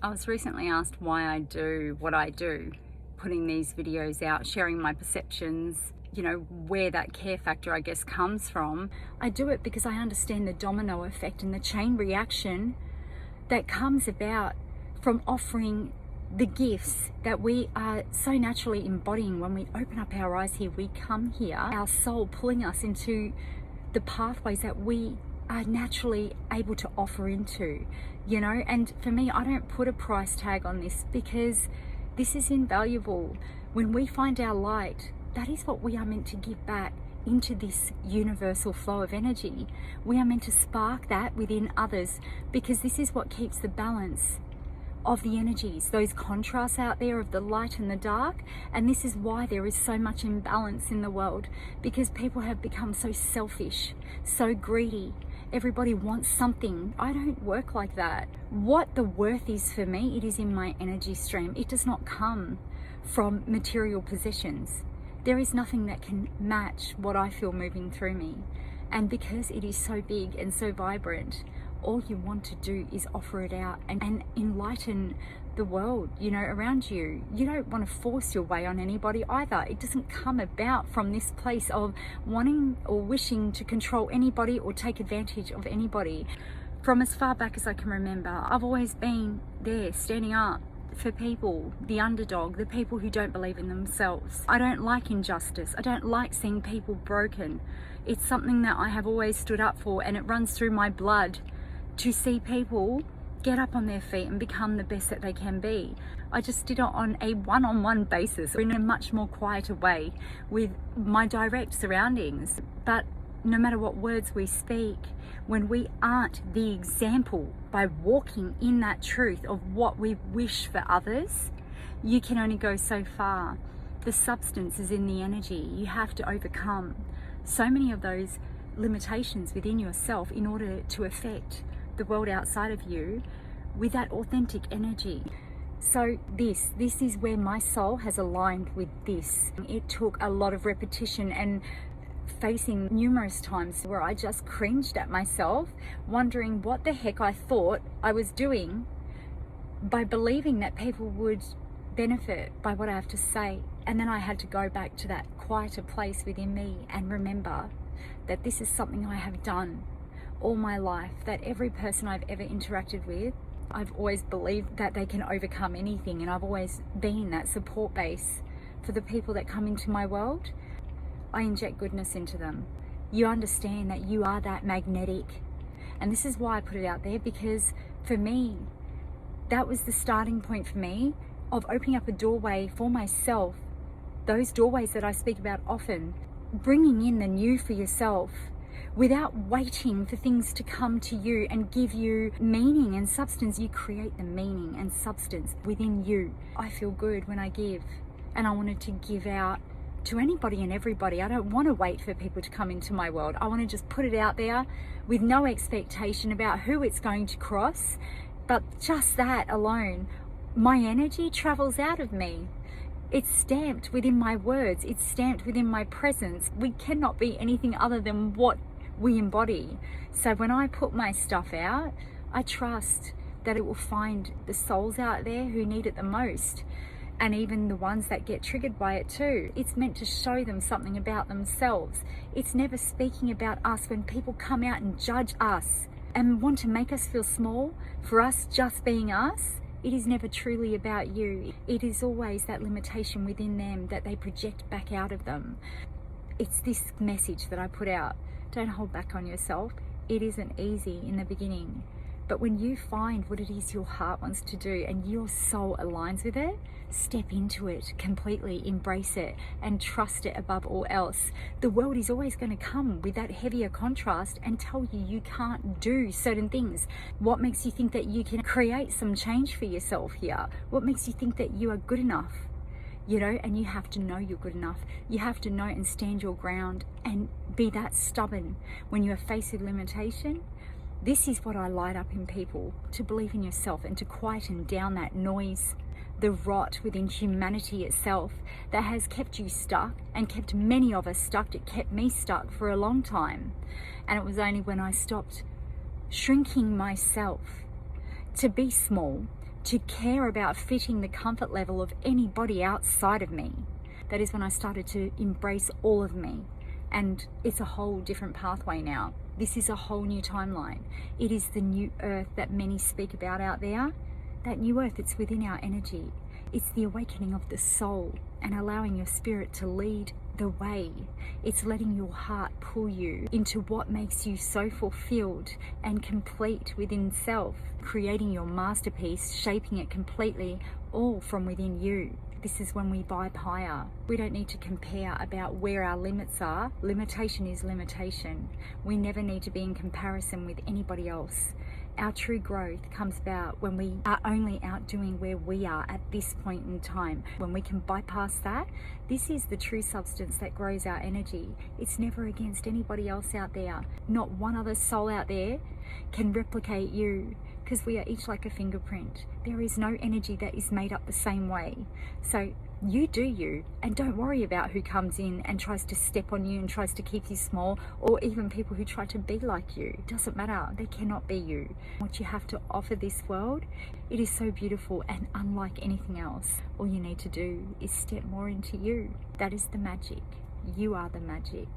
I was recently asked why I do what I do, putting these videos out, sharing my perceptions, where that care factor, I guess, comes from. I do it because I understand the domino effect and the chain reaction that comes about from offering the gifts that we are so naturally embodying when we open up our eyes here. We come here, our soul pulling us into the pathways that we are naturally able to offer into, and for me, I don't put a price tag on this because this is invaluable. When we find our light, that is what we are meant to give back into this universal flow of energy. We are meant to spark that within others because this is what keeps the balance of the energies, those contrasts out there of the light and the dark. And this is why there is so much imbalance in the world, because people have become so selfish, so greedy. Everybody wants something. I don't work like that. What the worth is for me, it is in my energy stream. It does not come from material possessions. There is nothing that can match what I feel moving through me. And because it is so big and so vibrant, all you want to do is offer it out and enlighten the world, around you. You don't want to force your way on anybody either. It doesn't come about from this place of wanting or wishing to control anybody or take advantage of anybody. From as far back as I can remember, I've always been there standing up for people, the underdog, the people who don't believe in themselves. I don't like injustice. I don't like seeing people broken. It's something that I have always stood up for, and it runs through my blood to see people get up on their feet and become the best that they can be. I just did it on a one-on-one basis, in a much more quieter way with my direct surroundings. But no matter what words we speak, when we aren't the example by walking in that truth of what we wish for others, you can only go so far. The substance is in the energy. You have to overcome so many of those limitations within yourself in order to affect the world outside of you with that authentic energy. So this is where my soul has aligned with this. It took a lot of repetition and facing numerous times where I just cringed at myself, wondering what the heck I thought I was doing by believing that people would benefit by what I have to say. And then I had to go back to that quieter place within me and remember that this is something I have done all my life, that every person I've ever interacted with, I've always believed that they can overcome anything, and I've always been that support base for the people that come into my world. I inject goodness into them. You understand that you are that magnetic, and this is why I put it out there, because for me, that was the starting point for me of opening up a doorway for myself, those doorways that I speak about often, bringing in the new for yourself, without waiting for things to come to you and give you meaning and substance. You create the meaning and substance within you. I feel good when I give, and I wanted to give out to anybody and everybody. I don't want to wait for people to come into my world. I want to just put it out there with no expectation about who it's going to cross, but just that alone, my energy travels out of me. It's stamped within my words. It's stamped within my presence. We cannot be anything other than what we embody. So when I put my stuff out, I trust that it will find the souls out there who need it the most, and even the ones that get triggered by it too. It's meant to show them something about themselves. It's never speaking about us. When people come out and judge us and want to make us feel small for us just being us, it is never truly about you. It is always that limitation within them that they project back out of them. It's this message that I put out. Don't hold back on yourself. It isn't easy in the beginning, but when you find what it is your heart wants to do and your soul aligns with it, step into it completely, embrace it, and trust it above all else. The world is always going to come with that heavier contrast and tell you you can't do certain things. What makes you think that you can create some change for yourself here? What makes you think that you are good enough? And you have to know you're good enough. You have to know and stand your ground and be that stubborn when you are faced with limitation. This is what I light up in people, to believe in yourself and to quieten down that noise, the rot within humanity itself that has kept you stuck and kept many of us stuck. It kept me stuck for a long time. And it was only when I stopped shrinking myself to be small, to care about fitting the comfort level of anybody outside of me. That is when I started to embrace all of me. And it's a whole different pathway now. This is a whole new timeline. It is the new earth that many speak about out there. That new earth, it's within our energy. It's the awakening of the soul and allowing your spirit to lead the way. It's letting your heart pull you into what makes you so fulfilled and complete within self, creating your masterpiece, shaping it completely, all from within you. This is when we vibe higher. We don't need to compare about where our limits are. Limitation is limitation. We never need to be in comparison with anybody else. Our true growth comes about when we are only outdoing where we are at this point in time. When we can bypass that, this is the true substance that grows our energy. It's never against anybody else out there. Not one other soul out there can replicate you, because we are each like a fingerprint. There is no energy that is made up the same way. So you do you, and don't worry about who comes in and tries to step on you and tries to keep you small, or even people who try to be like you. It doesn't matter, they cannot be you. What you have to offer this world, it is so beautiful and unlike anything else. All you need to do is step more into you. That is the magic. You are the magic.